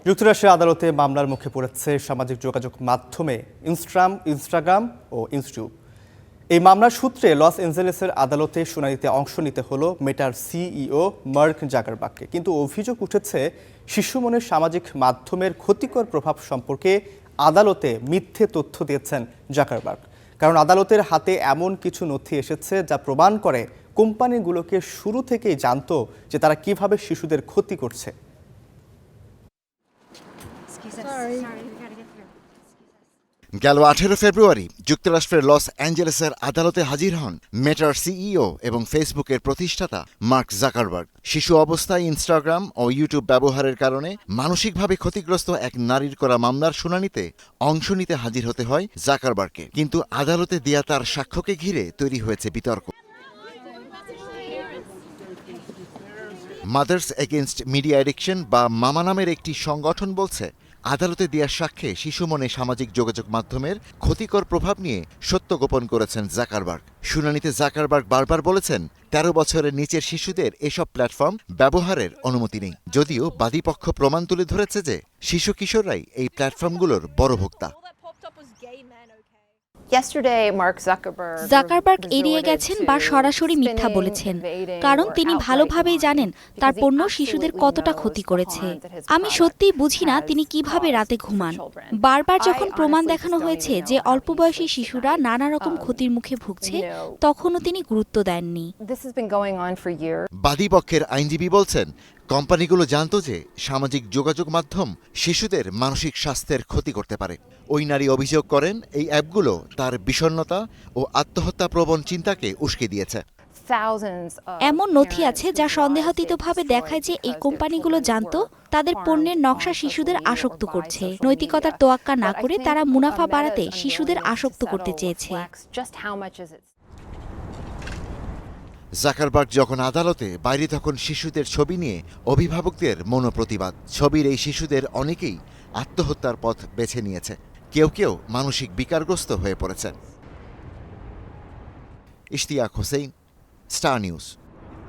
যুক্তরাষ্ট্রের আদালতে মামলার মুখে পড়েছে সামাজিক যোগাযোগ মাধ্যমে ইনস্টাগ্রাম ও ইউটিউব। এই মামলার সূত্রে লস এঞ্জেলেসের আদালতে শুনানিতে অংশ নিতে হলো মেটার সিইও মার্ক জাকারবার্গকে। কিন্তু অভিযোগ উঠেছে শিশু মনের সামাজিক মাধ্যমের ক্ষতিকর প্রভাব সম্পর্কে আদালতে মিথ্যে তথ্য দিয়েছেন জাকারবার্গ। কারণ আদালতের হাতে এমন কিছু নথি এসেছে যা প্রমাণ করে কোম্পানিগুলোকে শুরু থেকেই জানতো যে তারা কিভাবে শিশুদের ক্ষতি করছে। গেল 18 ফেব্রুয়ারি যুক্তরাষ্ট্রের লস অ্যাঞ্জেলেসের আদালতে হাজির হন মেটার সিইও এবং ফেসবুকের প্রতিষ্ঠাতা মার্ক জাকারবার্গ। শিশু অবস্থায় ইনস্টাগ্রাম ও ইউটিউব ব্যবহারের কারণে মানসিকভাবে ক্ষতিগ্রস্ত এক নারীর করা মামলার শুনানিতে অংশ নিতে হাজির হতে হয় জাকারবার্গকে। কিন্তু আদালতে দেয়া তার সাক্ষ্যকে ঘিরে তৈরি হয়েছে বিতর্ক। মাদার্স এগেইনস্ট মিডিয়া অ্যাডিকশন বা মামা নামের একটি সংগঠন বলছে, আদালতে দেওয়ার সাক্ষ্যে শিশু মনে সামাজিক যোগাযোগ মাধ্যমের ক্ষতিকর প্রভাব নিয়ে সত্য গোপন করেছেন জাকারবার্গ। শুনানিতে জাকারবার্গ বারবার বলেছেন 13 বছরের নিচের শিশুদের এসব প্ল্যাটফর্ম ব্যবহারের অনুমতি নেই। যদিও বাদীপক্ষ প্রমাণ তুলে ধরেছে যে শিশু কিশোররাই এই প্ল্যাটফর্মগুলোর বড় ভোক্তা। জাকারবার্গ এড়িয়ে গেছেন বা সরাসরি মিথ্যা বলেছেন, কারণ তিনি ভালোভাবেই জানেন তার পণ্য শিশুদের কতটা ক্ষতি করেছে। আমি সত্যিই বুঝি না তিনি কিভাবে রাতে ঘুমান। বারবার যখন প্রমাণ দেখানো হয়েছে যে অল্প বয়সী শিশুরা নানা রকম ক্ষতির মুখে ভুগছে, তখনও তিনি গুরুত্ব দেননি। বাদীপক্ষের আইনজীবী বলছেন, কোম্পানিগুলো জানতো যে সামাজিক যোগাযোগ মাধ্যম শিশুদের মানসিক স্বাস্থ্যের ক্ষতি করতে পারে। ওই নারী অভিযোগ করেন এই অ্যাপগুলো তার বিষণ্ণতা ও আত্মহত্যাপ্রবণ চিন্তাকে উস্কে দিয়েছে। এমন নথি আছে যা সন্দেহাতীতভাবে দেখায় যে এই কোম্পানিগুলো জানতো তাদের পণ্যের নকশা শিশুদের আসক্ত করছে। নৈতিকতার তোয়াক্কা না করে তারা মুনাফা বাড়াতে শিশুদের আসক্ত করতে চেয়েছে। জাকারবার্গ যখন আদালতে বাইরে, তখন শিশুদের ছবি নিয়ে অভিভাবকদের মনোপ্রতিবাদ। ছবির এই শিশুদের অনেকেই আত্মহত্যার পথ বেছে নিয়েছে, কেউ কেউ মানসিক বিকারগ্রস্ত হয়ে পড়েছে। Ishtiaq Hossain, star news.